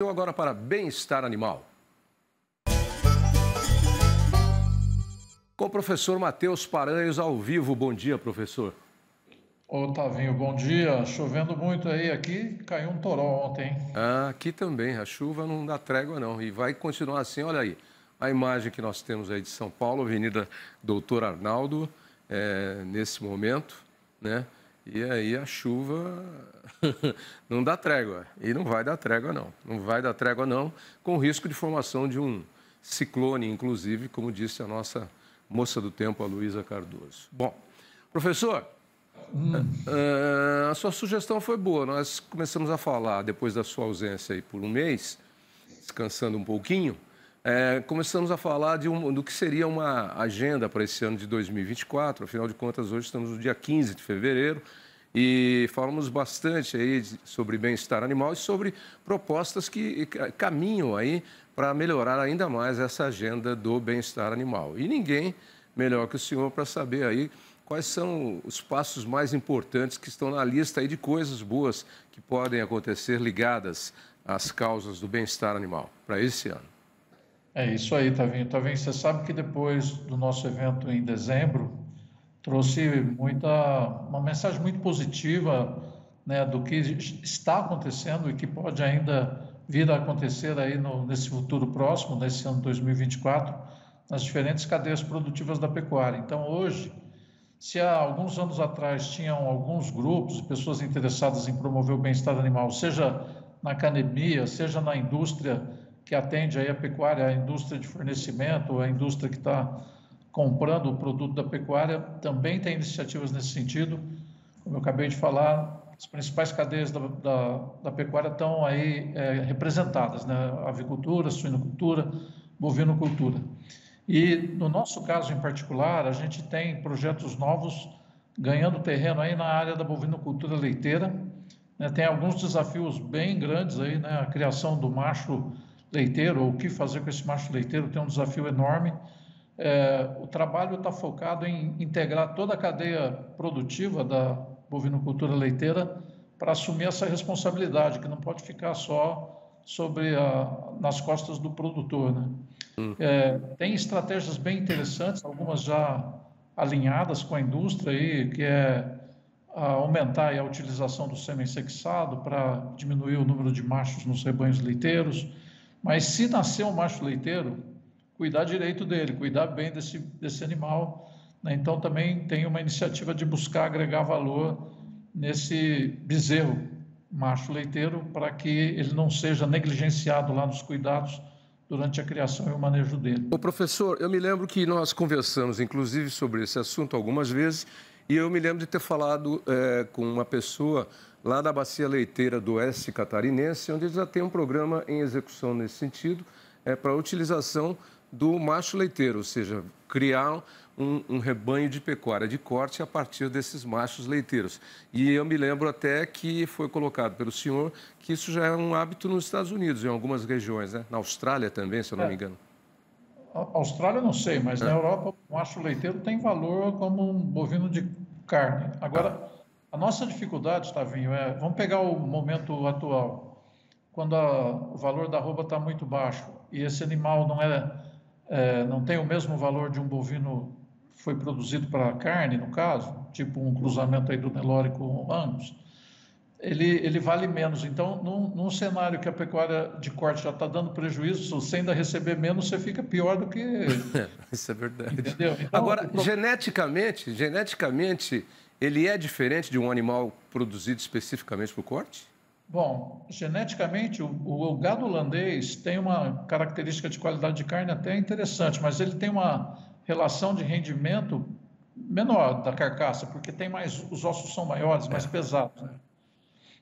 Agora para bem-estar animal. Com o professor Matheus Paranhos ao vivo. Bom dia, professor. Ô, Tavinho, bom dia. Chovendo muito aí. Aqui caiu um toró ontem, hein? Aqui também, a chuva não dá trégua não. E vai continuar assim, olha aí. A imagem que nós temos aí de São Paulo, Avenida Doutor Arnaldo, nesse momento, né? E aí a chuva não dá trégua. E não vai dar trégua, não. Não vai dar trégua, não, com risco de formação de um ciclone, inclusive, como disse a nossa moça do tempo, a Luísa Cardoso. Bom, professor, a sua sugestão foi boa. Nós começamos a falar, depois da sua ausência aí por um mês, descansando um pouquinho, começamos a falar do que seria uma agenda para esse ano de 2024. Afinal de contas, hoje estamos no dia 15 de fevereiro e falamos bastante aí sobre bem-estar animal e sobre propostas que caminham aí para melhorar ainda mais essa agenda do bem-estar animal. E ninguém melhor que o senhor para saber aí quais são os passos mais importantes que estão na lista aí de coisas boas que podem acontecer ligadas às causas do bem-estar animal para esse ano. É isso aí, Tavinho. Tavinho, você sabe que depois do nosso evento em dezembro, trouxe uma mensagem muito positiva, né, do que está acontecendo e que pode ainda vir a acontecer aí nesse futuro próximo, nesse ano 2024, nas diferentes cadeias produtivas da pecuária. Então, hoje, se há alguns anos atrás tinham alguns grupos, pessoas interessadas em promover o bem-estar animal, seja na academia, seja na indústria que atende aí a pecuária, a indústria de fornecimento, a indústria que está comprando o produto da pecuária, também tem iniciativas nesse sentido. Como eu acabei de falar, as principais cadeias da pecuária estão aí representadas, né? Avicultura, suinocultura, bovinocultura. E no nosso caso em particular, a gente tem projetos novos ganhando terreno aí na área da bovinocultura leiteira, né? Tem alguns desafios bem grandes aí, né? A criação do macho leiteiro, ou o que fazer com esse macho leiteiro, tem um desafio enorme. O trabalho está focado em integrar toda a cadeia produtiva da bovinocultura leiteira para assumir essa responsabilidade, que não pode ficar só nas costas do produtor, né? Tem estratégias bem interessantes, algumas já alinhadas com a indústria, aí, que é aumentar a utilização do sêmen sexado para diminuir o número de machos nos rebanhos leiteiros. Mas se nascer um macho leiteiro, cuidar direito dele, cuidar bem desse animal, né? Então também tem uma iniciativa de buscar agregar valor nesse bezerro macho leiteiro para que ele não seja negligenciado lá nos cuidados durante a criação e o manejo dele. Ô, professor, eu me lembro que nós conversamos, inclusive, sobre esse assunto algumas vezes, e eu me lembro de ter falado com uma pessoa lá da Bacia Leiteira do Oeste Catarinense, onde eles já têm um programa em execução nesse sentido, para a utilização do macho leiteiro, ou seja, criar um rebanho de pecuária de corte a partir desses machos leiteiros. E eu me lembro até que foi colocado pelo senhor que isso já é um hábito nos Estados Unidos, em algumas regiões, né? Na Austrália também, se eu não me engano. A Austrália eu não sei, mas na Europa o macho leiteiro tem valor como um bovino de carne. Agora, a nossa dificuldade, Tavinho, vamos pegar o momento atual, quando o valor da arroba está muito baixo e esse animal não tem o mesmo valor de um bovino que foi produzido para carne, no caso, tipo um cruzamento aí do Nelore com o Angus, ele vale menos. Então, num cenário que a pecuária de corte já está dando prejuízo, se você ainda receber menos, você fica pior do que... Isso é verdade. Entendeu? Então, agora, geneticamente, ele é diferente de um animal produzido especificamente para o corte? Bom, geneticamente, o gado holandês tem uma característica de qualidade de carne até interessante, mas ele tem uma relação de rendimento menor da carcaça, porque os ossos são maiores, mais pesados, né?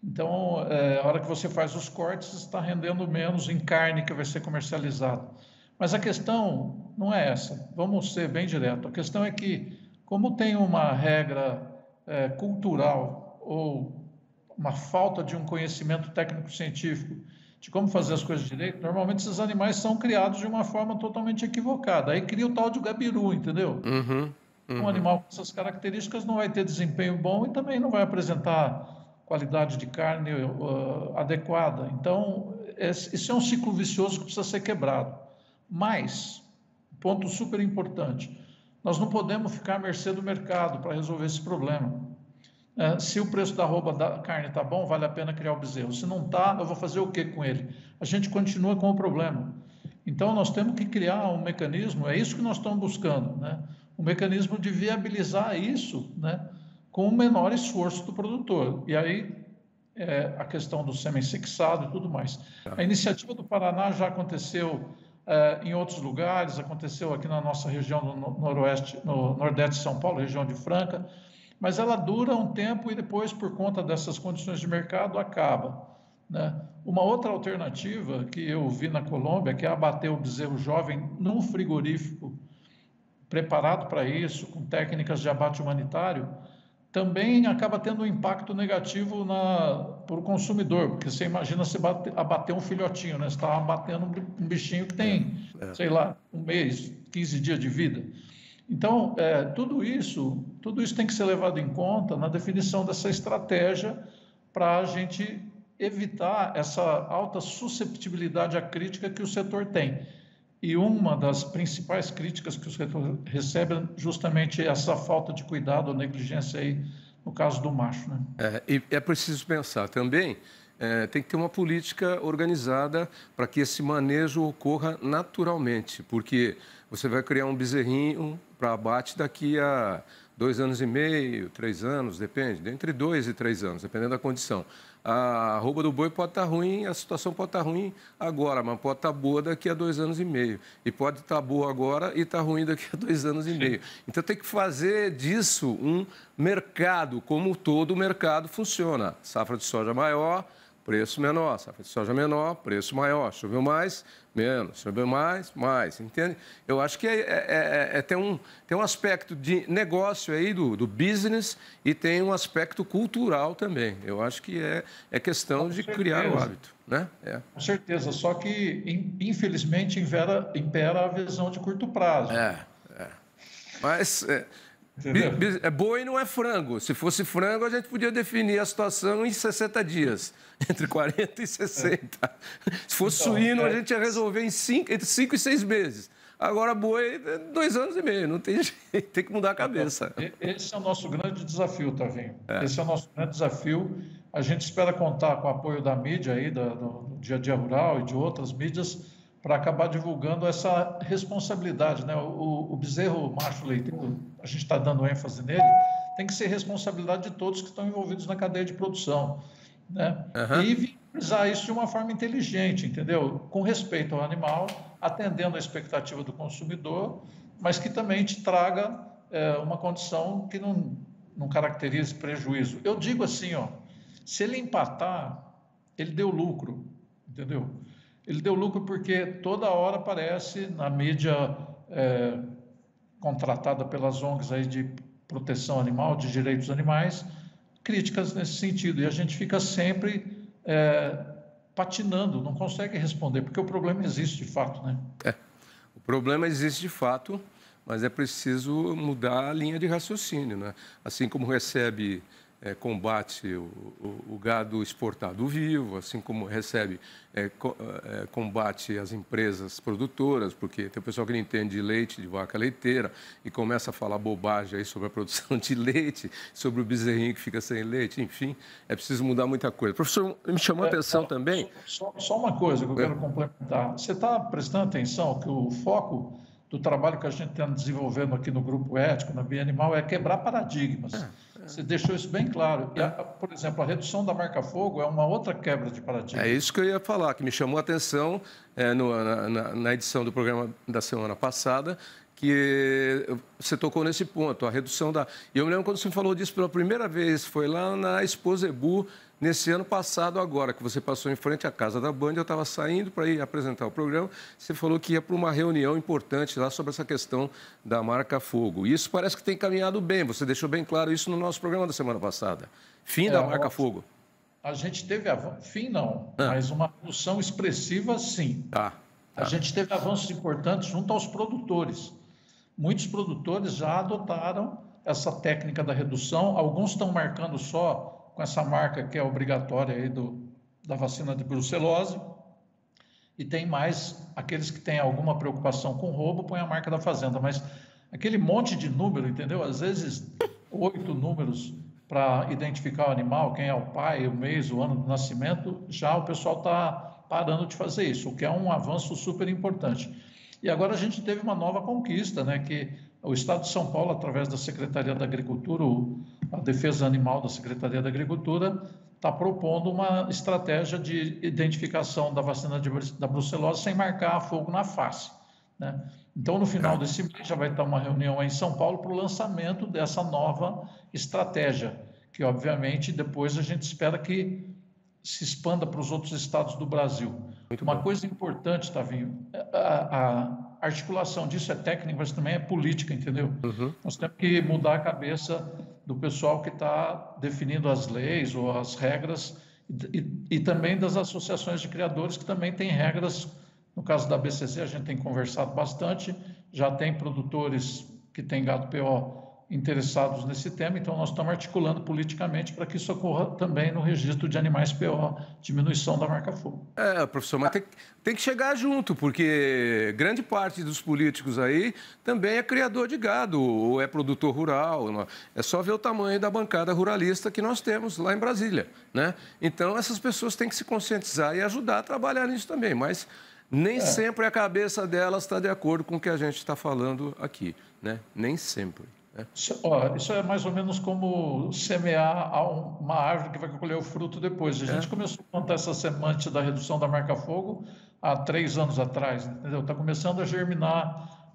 Então, a hora que você faz os cortes, está rendendo menos em carne que vai ser comercializada. Mas a questão não é essa, vamos ser bem direto. A questão é que, como tem uma regra cultural ou uma falta de um conhecimento técnico-científico de como fazer as coisas direito, normalmente esses animais são criados de uma forma totalmente equivocada. Aí cria o tal de gabiru, entendeu? Um animal com essas características não vai ter desempenho bom e também não vai apresentar qualidade de carne adequada. Então, isso é um ciclo vicioso que precisa ser quebrado. Mas, ponto super importante, nós não podemos ficar à mercê do mercado para resolver esse problema. Se o preço da arroba da carne está bom, vale a pena criar o bezerro. Se não está, eu vou fazer o que com ele? A gente continua com o problema. Então, nós temos que criar um mecanismo, é isso que nós estamos buscando, né? Um mecanismo de viabilizar isso, né, com o menor esforço do produtor. E aí, a questão do sêmen-sexado e tudo mais. A iniciativa do Paraná já aconteceu em outros lugares, aconteceu aqui na nossa região, no Noroeste, no Nordeste de São Paulo, região de Franca, mas ela dura um tempo e depois, por conta dessas condições de mercado, acaba, né? Uma outra alternativa que eu vi na Colômbia, que é abater o bezerro jovem num frigorífico preparado para isso, com técnicas de abate humanitário, também acaba tendo um impacto negativo para o consumidor, porque você imagina você abater um filhotinho, né? Você está abatendo um bichinho que tem, sei lá, 1 mês, 15 dias de vida. Então, tudo isso tem que ser levado em conta na definição dessa estratégia para a gente evitar essa alta susceptibilidade à crítica que o setor tem. E uma das principais críticas que o setor recebe é justamente essa falta de cuidado ou negligência aí, no caso do macho, né? E é preciso pensar também, tem que ter uma política organizada para que esse manejo ocorra naturalmente, porque você vai criar um bezerrinho para abate daqui a 2 anos e meio, 3 anos, depende, entre 2 e 3 anos, dependendo da condição. A arroba do boi pode estar ruim, a situação pode estar ruim agora, mas pode estar boa daqui a 2 anos e meio. E pode estar boa agora e estar ruim daqui a 2 anos e meio. Então tem que fazer disso um mercado, como todo mercado funciona. Safra de soja maior, preço menor. Safra de soja menor, preço maior. Choveu mais, menos. Choveu mais. Entende? Eu acho que tem um aspecto de negócio aí do business e tem um aspecto cultural também. Eu acho que é questão de criar o hábito, né? Com certeza, só que, infelizmente, impera a visão de curto prazo. Mas... boi não é frango. Se fosse frango, a gente podia definir a situação em 60 dias, entre 40 e 60. Se fosse suíno, a gente ia resolver entre 5 e 6 meses. Agora, boi, 2 anos e meio, não tem jeito, tem que mudar a cabeça. Esse é o nosso grande desafio, Tavinho. Esse é o nosso grande desafio. A gente espera contar com o apoio da mídia aí, do Dia a Dia Rural e de outras mídias, para acabar divulgando essa responsabilidade, né? O bezerro macho leiteiro, a gente está dando ênfase nele, tem que ser responsabilidade de todos que estão envolvidos na cadeia de produção, né? E usar isso de uma forma inteligente, entendeu? Com respeito ao animal, atendendo a expectativa do consumidor, mas que também te traga uma condição que não caracterize prejuízo. Eu digo assim, se ele empatar, ele deu lucro, entendeu? Ele deu lucro porque toda hora aparece na mídia contratada pelas ONGs aí de proteção animal, de direitos animais, críticas nesse sentido. E a gente fica sempre patinando, não consegue responder, porque o problema existe de fato, né? O problema existe de fato, mas é preciso mudar a linha de raciocínio, né? Assim como recebe... combate o gado exportado vivo, assim como recebe, combate as empresas produtoras, porque tem o pessoal que não entende de leite, de vaca leiteira, e começa a falar bobagem aí sobre a produção de leite, sobre o bezerrinho que fica sem leite, enfim, é preciso mudar muita coisa. Professor, me chamou a atenção também... Só uma coisa que eu quero complementar. Você está prestando atenção que o foco do trabalho que a gente está desenvolvendo aqui no Grupo Ético, na Bianimal, é quebrar paradigmas. Você deixou isso bem claro. E, por exemplo, a redução da marca-fogo é uma outra quebra de paradigma. É isso que eu ia falar, que me chamou a atenção na edição do programa da semana passada, que você tocou nesse ponto, a redução da... E eu me lembro quando você falou disso pela primeira vez, foi lá na Expo Zebu, nesse ano passado agora, que você passou em frente à casa da Band, eu estava saindo para ir apresentar o programa, você falou que ia para uma reunião importante lá sobre essa questão da marca-fogo. E isso parece que tem caminhado bem, você deixou bem claro isso no nosso programa da semana passada. Fim da marca-fogo. A gente teve fim não, mas uma redução expressiva sim. A gente teve avanços importantes junto aos produtores. Muitos produtores já adotaram essa técnica da redução, alguns estão marcando só com essa marca que é obrigatória aí da vacina de brucelose, e tem mais aqueles que têm alguma preocupação com roubo, põe a marca da fazenda, mas aquele monte de número, entendeu? Às vezes 8 números para identificar o animal, quem é o pai, o mês, o ano do nascimento, já o pessoal está parando de fazer isso, o que é um avanço super importante. E agora a gente teve uma nova conquista, né, que o Estado de São Paulo, através da Secretaria da Agricultura, a Defesa Animal da Secretaria da Agricultura, está propondo uma estratégia de identificação da vacina da brucelose sem marcar fogo na face, né? Então, no final desse mês, já vai estar uma reunião aí em São Paulo para o lançamento dessa nova estratégia, que, obviamente, depois a gente espera que se expanda para os outros estados do Brasil. Uma coisa importante, Tavinho, a articulação disso é técnica, mas também é política, entendeu? Nós temos que mudar a cabeça do pessoal que está definindo as leis ou as regras e também das associações de criadores que também têm regras. No caso da BCC, a gente tem conversado bastante, já tem produtores que têm gado PO interessados nesse tema, então nós estamos articulando politicamente para que isso ocorra também no registro de animais PO, diminuição da marca-fogo. Professor, mas tem que chegar junto, porque grande parte dos políticos aí também é criador de gado ou é produtor rural. É só ver o tamanho da bancada ruralista que nós temos lá em Brasília, né? Então, essas pessoas têm que se conscientizar e ajudar a trabalhar nisso também, mas nem sempre a cabeça delas está de acordo com o que a gente está falando aqui, né? Nem sempre. Isso é mais ou menos como semear uma árvore que vai colher o fruto depois. A gente começou a plantar essa semente da redução da marca-fogo há 3 anos atrás, entendeu? Está começando a germinar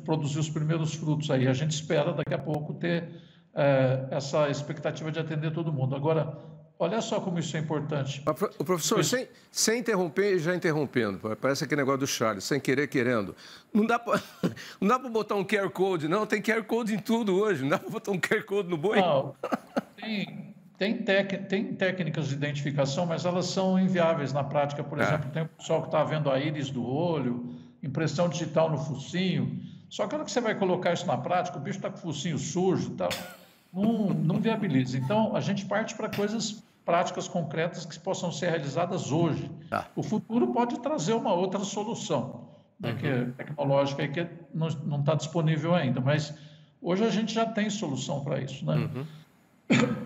produzir os primeiros frutos aí. A gente espera daqui a pouco ter essa expectativa de atender todo mundo. Agora, olha só como isso é importante. O professor, sem interromper, já interrompendo, parece aquele negócio do Charles, sem querer, querendo. Não dá para botar um QR Code, não. Tem QR Code em tudo hoje. Não dá para botar um QR Code no boi? Não, tem técnicas de identificação, mas elas são inviáveis na prática. Por exemplo, tem o pessoal que está vendo a íris do olho, impressão digital no focinho. Só que na hora que você vai colocar isso na prática, o bicho está com o focinho sujo e tal. Não viabiliza. Então, a gente parte para coisas práticas, concretas, que possam ser realizadas hoje. O futuro pode trazer uma outra solução, né, que é tecnológica e que não está disponível ainda, mas hoje a gente já tem solução para isso, né?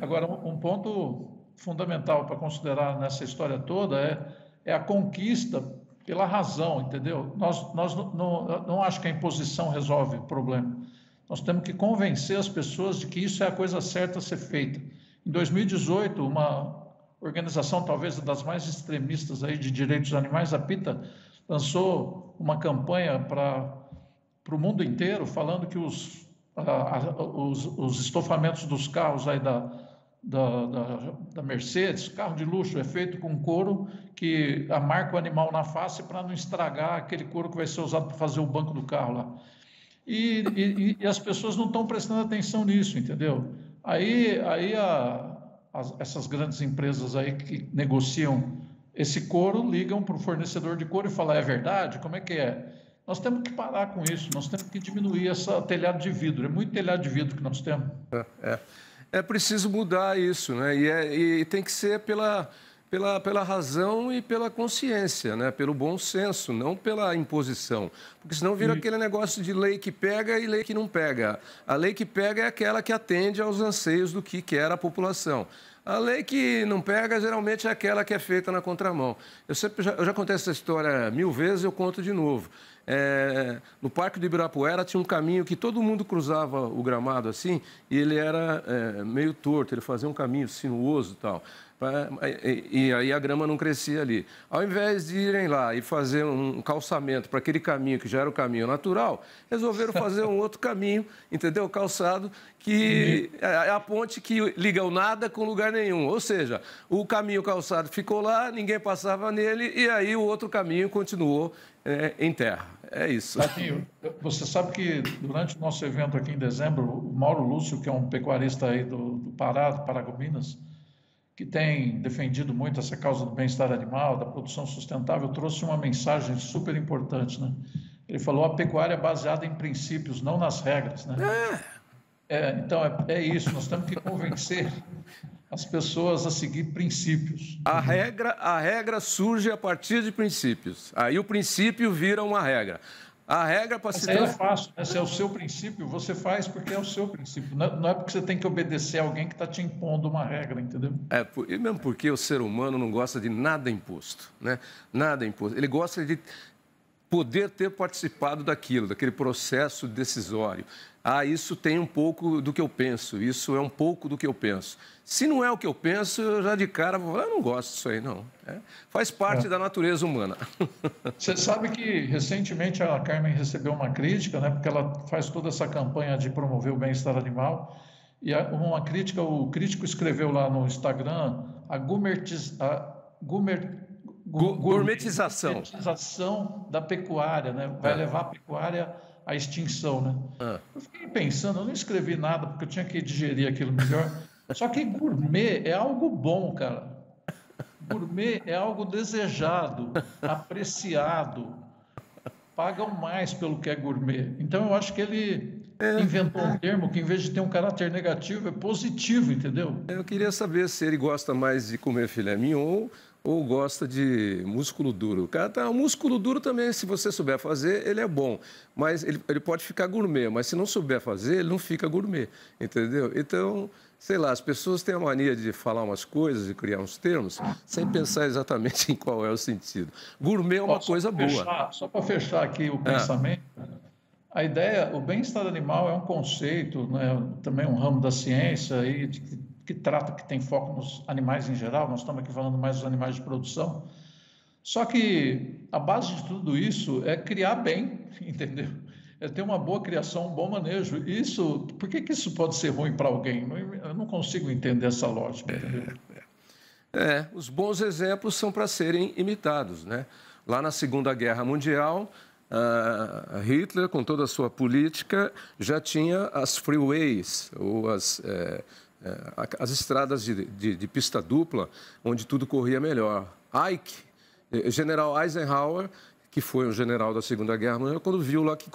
Agora, um ponto fundamental para considerar nessa história toda é a conquista pela razão, entendeu? Nós não acho que a imposição resolve o problema. Nós temos que convencer as pessoas de que isso é a coisa certa a ser feita. Em 2018, uma organização talvez das mais extremistas aí de direitos animais, a PETA, lançou uma campanha para o mundo inteiro, falando que os estofamentos dos carros aí da Mercedes, carro de luxo, é feito com couro que marca o animal na face para não estragar aquele couro que vai ser usado para fazer o banco do carro lá. E as pessoas não estão prestando atenção nisso, entendeu? Aí essas grandes empresas aí que negociam esse couro ligam para o fornecedor de couro e falam: é verdade? Como é que é? Nós temos que parar com isso, nós temos que diminuir esse telhado de vidro. É muito telhado de vidro que nós temos. É preciso mudar isso, né? E tem que ser pela razão e pela consciência, né? Pelo bom senso, não pela imposição. Porque senão vira aquele negócio de lei que pega e lei que não pega. A lei que pega é aquela que atende aos anseios do que quer a população. A lei que não pega, geralmente, é aquela que é feita na contramão. Eu já contei essa história 1000 vezes, eu conto de novo. No Parque do Ibirapuera tinha um caminho que todo mundo cruzava o gramado assim, e ele era meio torto, ele fazia um caminho sinuoso e tal. E aí a grama não crescia ali. Ao invés de irem lá e fazer um calçamento para aquele caminho que já era o caminho natural, resolveram fazer um outro caminho, entendeu? Calçado, que é a ponte que liga o nada com lugar nenhum. Ou seja, o caminho calçado ficou lá, ninguém passava nele, e aí o outro caminho continuou em terra. É isso. Tavinho, você sabe que durante o nosso evento aqui em dezembro, o Mauro Lúcio, que é um pecuarista aí do Pará, do Paragominas, que tem defendido muito essa causa do bem-estar animal, da produção sustentável, trouxe uma mensagem super importante, né? Ele falou: a pecuária é baseada em princípios, não nas regras, né? Então, é isso, nós temos que convencer as pessoas a seguir princípios. A regra surge a partir de princípios. Aí o princípio vira uma regra. A regra para se... É fácil, né? Se é o seu princípio, você faz porque é o seu princípio. Não é porque você tem que obedecer a alguém que está te impondo uma regra, entendeu? E mesmo porque o ser humano não gosta de nada imposto, né? Nada imposto. Ele gosta de poder ter participado daquilo, daquele processo decisório. Isso tem um pouco do que eu penso, isso é um pouco do que eu penso. Se não é o que eu penso, eu já de cara vou falar, eu não gosto disso aí, não. Faz parte da natureza humana. Você sabe que recentemente a Carmen recebeu uma crítica, né, porque ela faz toda essa campanha de promover o bem-estar animal, e uma crítica, o crítico escreveu lá no Instagram a gourmetização da pecuária, né? Vai levar a pecuária à extinção, né? Eu fiquei pensando, eu não escrevi nada porque eu tinha que digerir aquilo melhor. Só que gourmet é algo bom, cara. Gourmet é algo desejado, apreciado. Pagam mais pelo que é gourmet. Então eu acho que ele inventou um termo que, em vez de ter um caráter negativo, é positivo, entendeu? Eu queria saber se ele gosta mais de comer filé mignon ou gosta de músculo duro. O músculo duro também, se você souber fazer, ele é bom. Mas ele pode ficar gourmet, mas se não souber fazer, ele não fica gourmet, entendeu? Então, sei lá, as pessoas têm a mania de falar umas coisas e criar uns termos sem pensar exatamente em qual é o sentido. Gourmet é uma coisa boa. Só para fechar aqui o pensamento, a ideia, o bem-estar animal é um conceito, né, também um ramo da ciência aí, que trata, que tem foco nos animais em geral, nós estamos aqui falando mais dos animais de produção, só que a base de tudo isso é criar bem, entendeu? É ter uma boa criação, um bom manejo. Isso, por que isso pode ser ruim para alguém? Eu não consigo entender essa lógica, entendeu? Os bons exemplos são para serem imitados, né? Lá na Segunda Guerra Mundial, Hitler, com toda a sua política, já tinha as freeways, ou as estradas de pista dupla, onde tudo corria melhor. General Eisenhower, que foi um general da Segunda Guerra Mundial, quando viu lá que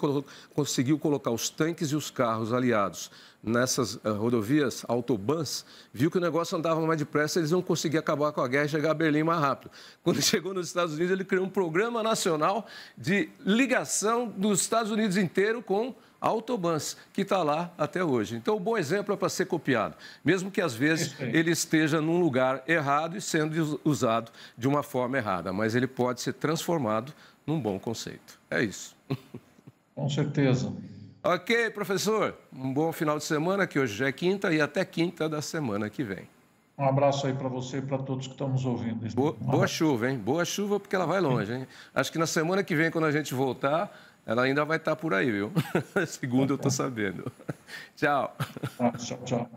conseguiu colocar os tanques e os carros aliados nessas rodovias, autobans, viu que o negócio andava mais depressa, eles não conseguiam acabar com a guerra e chegar a Berlim mais rápido. Quando chegou nos Estados Unidos, ele criou um programa nacional de ligação dos Estados Unidos inteiro com autobans, que está lá até hoje. Então, o bom exemplo é para ser copiado, mesmo que às vezes ele esteja num lugar errado e sendo usado de uma forma errada, mas ele pode ser transformado num bom conceito. É isso. Com certeza. Ok, professor. Um bom final de semana, que hoje já é quinta, e até quinta da semana que vem. Um abraço aí para você e para todos que estão nos ouvindo. Boa chuva, hein? Boa chuva, porque ela vai longe, hein? Acho que na semana que vem, quando a gente voltar, ela ainda vai estar por aí, viu? Segundo eu estou sabendo. Tchau. Tchau, tchau.